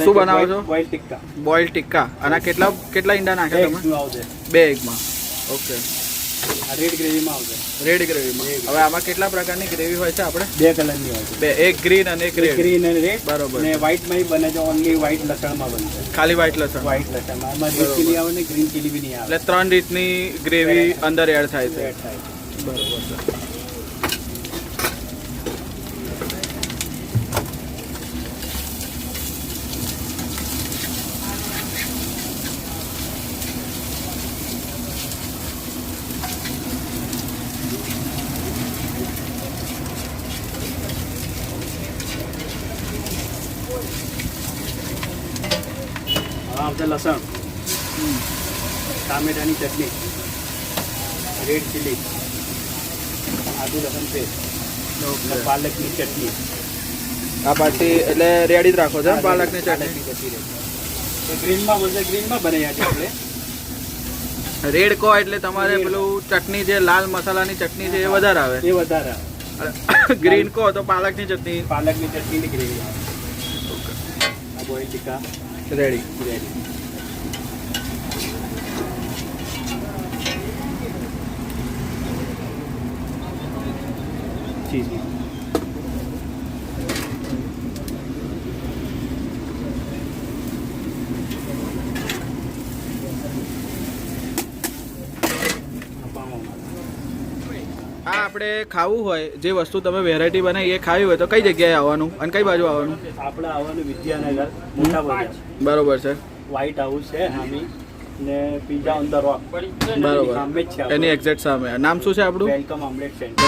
શું બનાવો છો? બોઇલ ટિક્કા. બોઇલ ટિક્કા. અને કેટલા ઈંડા નાખ્યા તમે? આવશે 2 એગમાં. ઓકે. આ રેડ ગ્રેવીમાં આવશે. રેડ ગ્રેવીમાં. હવે આમાં કેટલા પ્રકારની ગ્રેવી હોય છે આપણે? 2 કલરની હોય છે. એક ગ્રીન અને એક રેડ. ગ્રીન અને રેડ. બરોબર. અને વ્હાઈટમાં બને છે ઓનલી વ્હાઈટ લસણમાં બનશે. ખાલી વ્હાઈટ લસણ. વ્હાઈટ લસણમાં આમાં રેડ ચીલી આવે ને ગ્રીન ચીલી બી નહીં આવે. એટલે 3 રીતની ગ્રેવી અંદર એડ થાય છે. એડ થાય છે. બરોબર છે. આવશે લસણ, ટામેટાની ચટણી, રેડ ચીલી, આદુ લસણ પેસ્ટ, ઓકે. પાલકની ચટણી. આ પાછી એટલે રેડી જ રાખો છો પાલકની ચટણી? ગ્રીનમાં બનશે. ગ્રીનમાં બનાવ્યા છે આપણે. રેડ કહો એટલે તમારે પેલું ચટણી જે લાલ મસાલાની ચટણી છે એ વધારે આવે. એ વધારે આવે. ગ્રીન કહો તો પાલકની ચટણી. પાલકની ચટણીની ગ્રેવી આવે. આ boil tikka ready. Ready. Cheese. આ આપણે ખાવું હોય જે વસ્તુ તમે વેરાયટી બનાવી એ ખાવી હોય તો કઈ જગ્યાએ આવવાનું અને કઈ બાજુ આવવાનું? આપણે આવવાનું વિદ્યાનગર, મોટા બજાર. બરોબર છે. વ્હાઈટ હાઉસ છે હામી ને પિઝા ઓન ધ રોક. બરોબર. સામે જ છે. એની એક્ઝેક્ટ સામે. નામ શું છે આપણું? Welcome omelette centre.